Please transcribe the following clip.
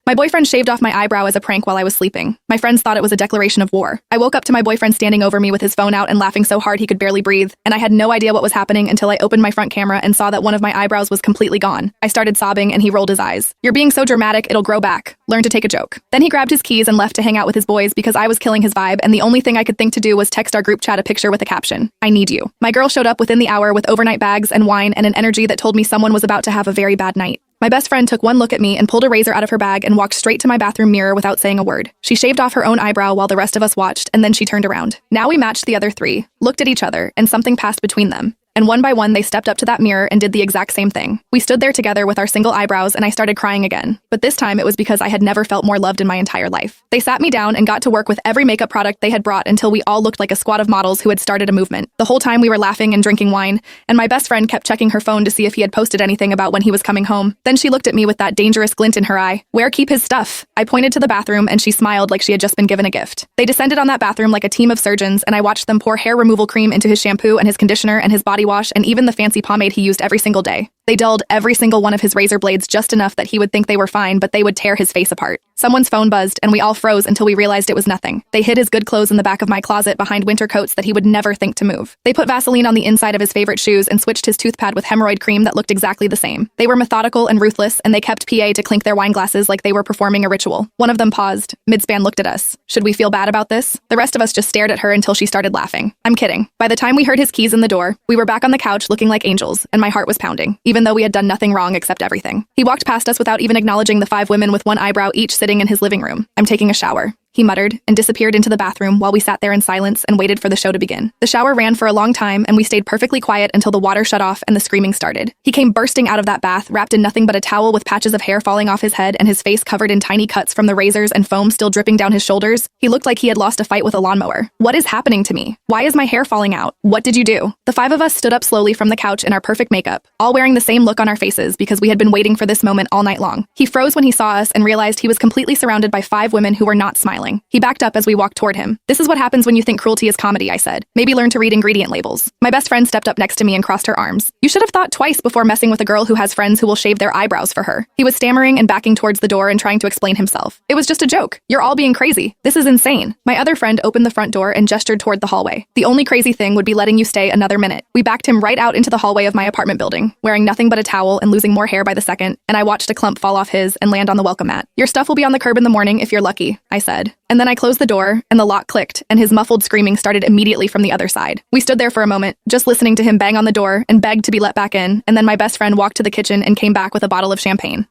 My boyfriend shaved off my eyebrow as a prank while I was sleeping. My friends thought it was a declaration of war. I woke up to my boyfriend standing over me with his phone out and laughing so hard he could barely breathe, and I had no idea what was happening until I opened my front camera and saw that one of my eyebrows was completely gone. I started sobbing and he rolled his eyes. "You're being so dramatic, it'll grow back. Learn to take a joke." Then he grabbed his keys and left to hang out with his boys because I was killing his vibe, and the only thing I could think to do was text our group chat a picture with a caption, "I need you." My girl showed up within the hour with overnight bags and wine and an energy that told me someone was about to have a very bad night. My best friend took one look at me and pulled a razor out of her bag and walked straight to my bathroom mirror without saying a word. She shaved off her own eyebrow while the rest of us watched, and then she turned around. Now we matched the other three, looked at each other, and something passed between them. And one by one, they stepped up to that mirror and did the exact same thing. We stood there together with our single eyebrows, and I started crying again. But this time, it was because I had never felt more loved in my entire life. They sat me down and got to work with every makeup product they had brought until we all looked like a squad of models who had started a movement. The whole time we were laughing and drinking wine, and my best friend kept checking her phone to see if he had posted anything about when he was coming home. Then she looked at me with that dangerous glint in her eye. "Where keep his stuff?" I pointed to the bathroom, and she smiled like she had just been given a gift. They descended on that bathroom like a team of surgeons, and I watched them pour hair removal cream into his shampoo and his conditioner and his body wash and even the fancy pomade he used every single day. They dulled every single one of his razor blades just enough that he would think they were fine, but they would tear his face apart. Someone's phone buzzed, and we all froze until we realized it was nothing. They hid his good clothes in the back of my closet behind winter coats that he would never think to move. They put Vaseline on the inside of his favorite shoes and switched his toothpad with hemorrhoid cream that looked exactly the same. They were methodical and ruthless, and they kept PA to clink their wine glasses like they were performing a ritual. One of them paused. Midspan looked at us. Should we feel bad about this? The rest of us just stared at her until she started laughing. I'm kidding. By the time we heard his keys in the door, we were back on the couch looking like angels, and my heart was pounding, even though we had done nothing wrong except everything. He walked past us without even acknowledging the 5 women with one eyebrow each sitting in his living room. "I'm taking a shower," he muttered, and disappeared into the bathroom while we sat there in silence and waited for the show to begin. The shower ran for a long time, and we stayed perfectly quiet until the water shut off and the screaming started. He came bursting out of that bath, wrapped in nothing but a towel with patches of hair falling off his head and his face covered in tiny cuts from the razors and foam still dripping down his shoulders. He looked like he had lost a fight with a lawnmower. "What is happening to me? Why is my hair falling out? What did you do?" The 5 of us stood up slowly from the couch in our perfect makeup, all wearing the same look on our faces because we had been waiting for this moment all night long. He froze when he saw us and realized he was completely surrounded by 5 women who were not smiling. He backed up as we walked toward him. "This is what happens when you think cruelty is comedy," I said. "Maybe learn to read ingredient labels." My best friend stepped up next to me and crossed her arms. "You should have thought twice before messing with a girl who has friends who will shave their eyebrows for her." He was stammering and backing towards the door and trying to explain himself. "It was just a joke. You're all being crazy. This is insane." My other friend opened the front door and gestured toward the hallway. "The only crazy thing would be letting you stay another minute." We backed him right out into the hallway of my apartment building, wearing nothing but a towel and losing more hair by the second, and I watched a clump fall off his and land on the welcome mat. "Your stuff will be on the curb in the morning if you're lucky," I said. And then I closed the door, and the lock clicked, and his muffled screaming started immediately from the other side. We stood there for a moment, just listening to him bang on the door and begged to be let back in, and then my best friend walked to the kitchen and came back with a bottle of champagne.